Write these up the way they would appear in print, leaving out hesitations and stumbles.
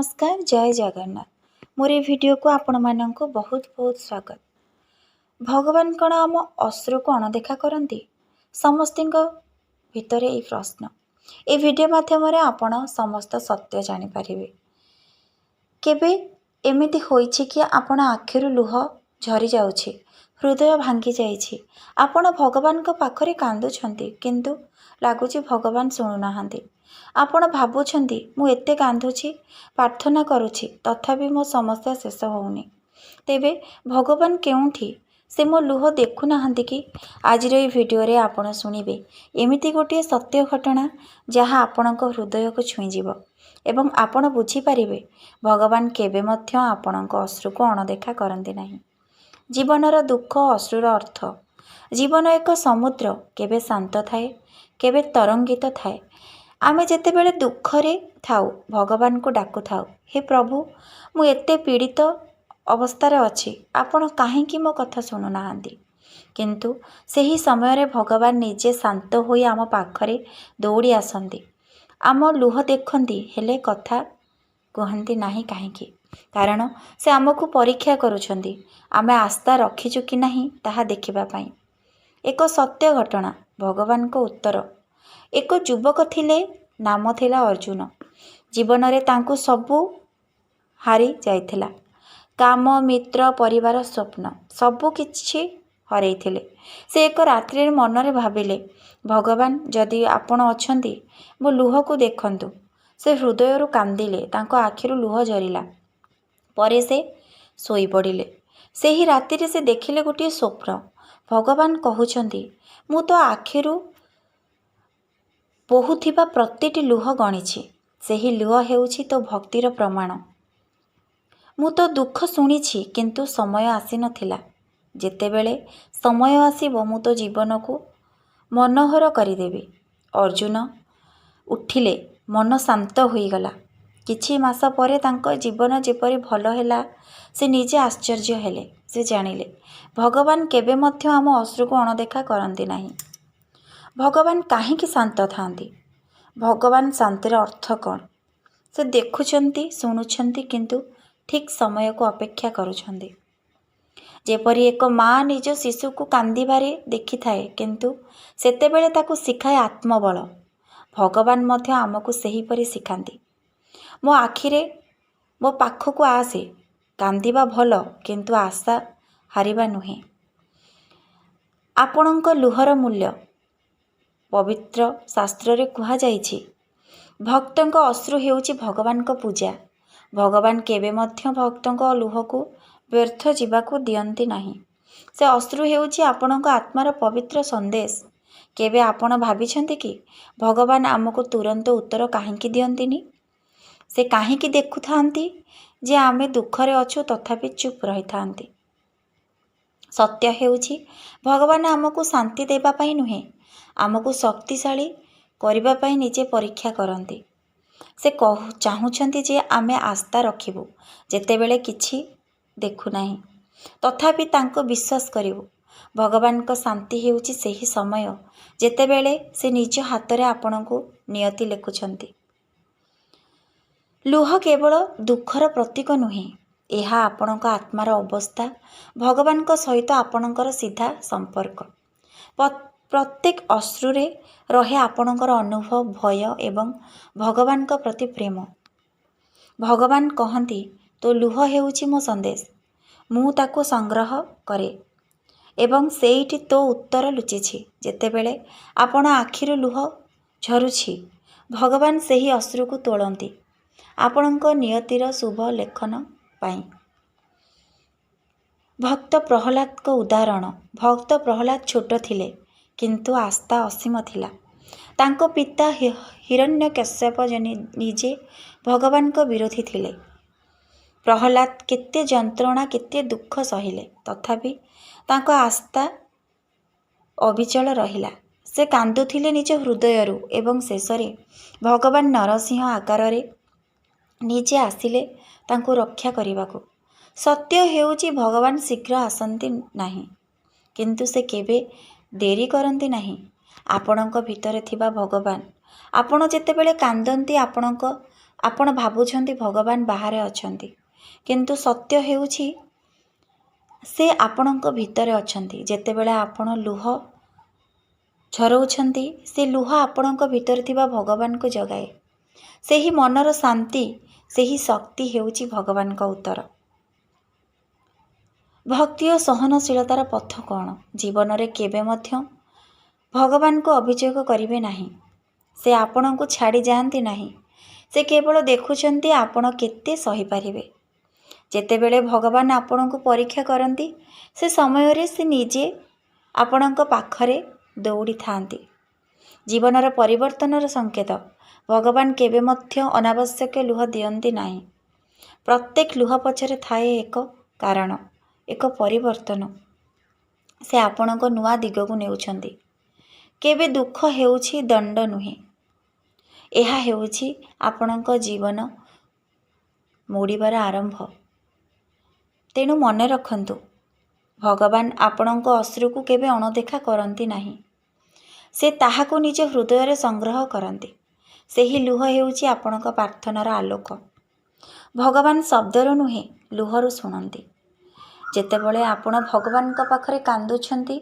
नमस्कार जय जगन्नाथ मोर भिडियो को आपण मानक बहुत बहुत स्वागत। भगवान कण आम अश्रु को अणदेखा करती समस्त भितर ये प्रश्न ए भिडियो माध्यम आपण समस्त सत्य जानीपर। केबे एमिति होइछि कि आपण आखिरु लुह झरी जाउछि, हृदय भांगी जाइछि, आपण भगवान को पाखरे कांदुछंती किंतु लागुछि भगवान शुणुनाहांती। आपण भाबुछंती मु एते कांदुछि, प्रार्थना करुछि, तथापि मो समस्या शेष होउनी। तेबे भगवान केउंठी से मो लुह देखु नाहांती कि? आजिर ए भिडियो रे आपण शुणिबे एमिति गोटे सत्य घटना जहाँ आपणक हृदय को छुईजिब एवं आपण बुझी पारिबे भगवान केबे मध्य आपणक अश्रु को अणदेखा करंती नाही। जीवनर दुख अश्रुर अर्थ। जीवन एक समुद्र, केबे शांत थाए केबे तरंगित थाए। आमे जेतेबेले दुखरे थाउ भगवान को डाकु थाउ, हे प्रभु मु एते पीड़ित अवस्थार अछि, आपण काहेकि मो कथा शुणु नाहांती। किंतु सही समय रे भगवान निजे शांत होई आम पाखरे दौड़ी आसंती, आम लुह देखंती, हेले कथा कहंती नाही काहेकि? कारण से आमको परीक्षा करुछंती आमे आस्था रखिछु कि नाही ताहा देखिबा पई। एक सत्य घटना भगवान को उत्तर। एक युवक थिले, नाम थिला अर्जुन। जीवन रे तांकु सबु हारी जाइथिला, काम, मित्र, परिवार, स्वप्न सबु किछि हरैथिले। से एक रात्रि मनरे भाबिले भगवान जदि आपण अछंती मो लुह को देखंतु। से हृदयरु कांदिले, तांको आखिरु लुह झरिला। परे से सोई पड़िले। सेही रातिरे से देखिले गोटे स्वप्न। भगवान कहुछंती मु तो आखिरु बहुथिबा प्रतिटी लुह गणिछि, सेही लुह हेउछि तो भक्तिर प्रमाण। मु तो दुख शुणिछि किंतु समय आसी नथिला। जेतेबेले समय आसीबो मु तो जीवन को मनोहर करिदेबी। अर्जुन उठिले, मन शांत होईगला। किछि मास परे तांको जीवन जेपरि भल हैला से निजे आश्चर्य हेले। से जानिले भगवान केबे मध्य आम अश्रु को अणदेखा करंती नाही। भगवान काहेकि शांत थांती? भगवान शांतिर अर्थ कौन? से देखुछंती, शुणुछंती किंतु ठीक समय को अपेक्षा करुछंती। जेपरि एक माँ निज शिशु को कांदिबारे देखि थाए किंतु सेतेबेले ताकु शिखाए आत्मबल, भगवान मध्य आमको सेही परि शिखांती। मो आखिरे मो पाखको आसे, कांदिबा भल किंतु आशा हारिबा नुहे। आपणक लुहर मूल्य पवित्र शास्त्र रे कुहा जाइछि, भक्तଙ୍କ अश्रु हेउछि भगवान को पूजा। भगवान केबे मध्य भक्तଙ୍କ लुह को व्यर्थ जीवाकू दियंती नाही। से अश्रु हेउछि आपणଙ୍କ आत्मार पवित्र संदेश। केबे आपण भाबिछंती कि भगवान आमको तुरंत उत्तर काहेकि दियंतीनी? से काहेकि देखु थांती जे आमे दुखरे अछु तथापि चुप रही थांती। सत्य हेउछि भगवान आमको शांति देबा पई नुहे, आमको शक्तिशाली करिबा पई निजे परीक्षा करंती। से चाहुछंती जे आमे आस्था रखिबु, जेतेबेले किछि देखु नाही तथापि तांको विश्वास करिबु। भगवान को शांति हेउछि सेही समय जेतेबेले से निज हातरे आपणको नियति लेखुछंती। लुह केवल दुखर प्रतीक नुहे, एहा आपणक आत्मार अवस्था, भगवान को सहित आपणकर सीधा संपर्क। प्रत्येक अश्रुरे रहे आपणकर अनुभव, भय एवं भगवान को प्रति प्रेम। भगवान कहंती तो लुह हेउछि मो संदेश, मु ताको संग्रह करे एवं सेईठी तो उत्तर लुचिछि। जेतेबेले आपण आखिरु लुह झरुछि भगवान सेही अश्रु को तोलंती आपणक नियतिर शुभ लेखन पाई। भक्त प्रहलाद को उदाहरण। भक्त प्रहलाद छोट थिले किंतु आस्था असीम थिला। तांको पिता हिरण्यकश्यप निजे भगवान को विरोधी थिले। प्रहलाद केते जंत्रणा केते दुख सहिले तथापि तांको आस्था अविचल रहिला। से कांदुथिले निज हृदयरु एवं शेषरे भगवान नरसिंह आकार रे निजे आसिले तांको रक्षा करिबाकू। सत्य हेउछि भगवान शीघ्र आसंती नाही किंतु से केबे देरी करंती नाही। आपणक भितरे थिबा भगवान आपण जेतेबेले कांदंती आपणक ଆପଣ ଭାବୁଛନ୍ତି ଭଗବାନ ବାହାରେ ଅଛନ୍ତି, କିନ୍ତୁ ସତ୍ୟ ହେଉଛି ସେ ଆପଣଙ୍କ ଭିତରେ ଅଛନ୍ତି। ଯେତେବେଳେ ଆପଣ ଲୁହ ଝରଉଛନ୍ତି, ସେ ଲୁହ ଆପଣଙ୍କ ଭିତରେ ଥିବା ଭଗବାନଙ୍କୁ ଜଗାଏ। ସେହି ମନର ଶାନ୍ତି, ସେହି ଶକ୍ତି ହେଉଛି ଭଗବାନଙ୍କ ଉତ୍ତର। ଭକ୍ତି ଓ ସହନଶୀଳତାର ପଥ କ'ଣ? ଜୀବନରେ କେବେ ମଧ୍ୟ ଭଗବାନଙ୍କୁ ଅଭିଯୋଗ କରିବେ ନାହିଁ। ସେ ଆପଣଙ୍କୁ ଛାଡ଼ି ଯାଆନ୍ତି ନାହିଁ। ସେ କେବଳ ଦେଖୁଛନ୍ତି ଆପଣ କେତେ ସହିପାରିବେ। ଯେତେବେଳେ ଭଗବାନ ଆପଣଙ୍କୁ ପରୀକ୍ଷା କରନ୍ତି, ସେ ସମୟରେ ସେ ନିଜେ ଆପଣଙ୍କ ପାଖରେ ଦୌଡ଼ିଥାନ୍ତି। ଜୀବନର ପରିବର୍ତ୍ତନର ସଂକେତ। ଭଗବାନ କେବେ ମଧ୍ୟ ଅନାବଶ୍ୟକ ଲୁହ ଦିଅନ୍ତି ନାହିଁ। ପ୍ରତ୍ୟେକ ଲୁହ ପଛରେ ଥାଏ ଏକ କାରଣ, ଏକ ପରିବର୍ତ୍ତନ। ସେ ଆପଣଙ୍କ ନୂଆ ଦିଗକୁ ନେଉଛନ୍ତି। କେବେ ଦୁଃଖ ହେଉଛି ଦଣ୍ଡ ନୁହେଁ, ଏହା ହେଉଛି ଆପଣଙ୍କ ଜୀବନ ମୋଡ଼ିବାର ଆରମ୍ଭ। ତେଣୁ ମନେ ରଖନ୍ତୁ, ଭଗବାନ ଆପଣଙ୍କ ଅଶ୍ରୁକୁ କେବେ ଅଣଦେଖା କରନ୍ତି ନାହିଁ। ସେ ତାହାକୁ ନିଜ ହୃଦୟରେ ସଂଗ୍ରହ କରନ୍ତି। ସେହି ଲୁହ ହେଉଛି ଆପଣଙ୍କ ପ୍ରାର୍ଥନାର ଆଲୋକ। ଭଗବାନ ଶବ୍ଦରୁ ନୁହେଁ, ଲୁହରୁ ଶୁଣନ୍ତି। ଯେତେବେଳେ ଆପଣ ଭଗବାନଙ୍କ ପାଖରେ କାନ୍ଦୁଛନ୍ତି,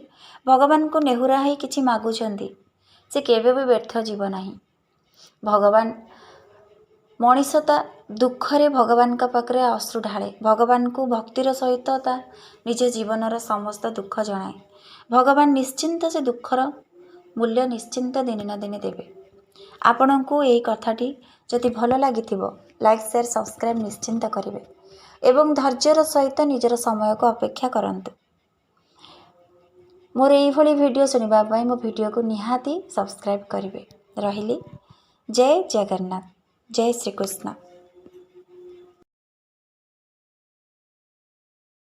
ଭଗବାନଙ୍କୁ ନେହୁରା ହୋଇ କିଛି ମାଗୁଛନ୍ତି, ସେ କେବେ ବି ବ୍ୟର୍ଥ ଯିବ ନାହିଁ। ମଣିଷ ତା ଦୁଃଖରେ ଭଗବାନଙ୍କ ପାଖରେ ଅଶ୍ରୁ ଢାଳେ। ଭଗବାନଙ୍କୁ ଭକ୍ତିର ସହିତ ତା ନିଜ ଜୀବନର ସମସ୍ତ ଦୁଃଖ ଜଣାଏ। ଭଗବାନ ନିଶ୍ଚିନ୍ତ ସେ ଦୁଃଖର ମୂଲ୍ୟ ନିଶ୍ଚିନ୍ତ ଦିନେ ନା ଦିନେ ଦେବେ। ଆପଣଙ୍କୁ ଏହି କଥାଟି ଯଦି ଭଲ ଲାଗିଥିବ, ଲାଇକ୍, ସେୟାର, ସବସ୍କ୍ରାଇବ୍ ନିଶ୍ଚିନ୍ତ କରିବେ ଏବଂ ଧୈର୍ଯ୍ୟର ସହିତ ନିଜର ସମୟକୁ ଅପେକ୍ଷା କରନ୍ତୁ। ମୋର ଏଇଭଳି ଭିଡ଼ିଓ ଶୁଣିବା ପାଇଁ ମୋ ଭିଡ଼ିଓକୁ ନିହାତି ସବସ୍କ୍ରାଇବ୍ କରିବେ। ରହିଲି। ଜୟ ଜଗନ୍ନାଥ, ଜୟ ଶ୍ରୀକୃଷ୍ଣ।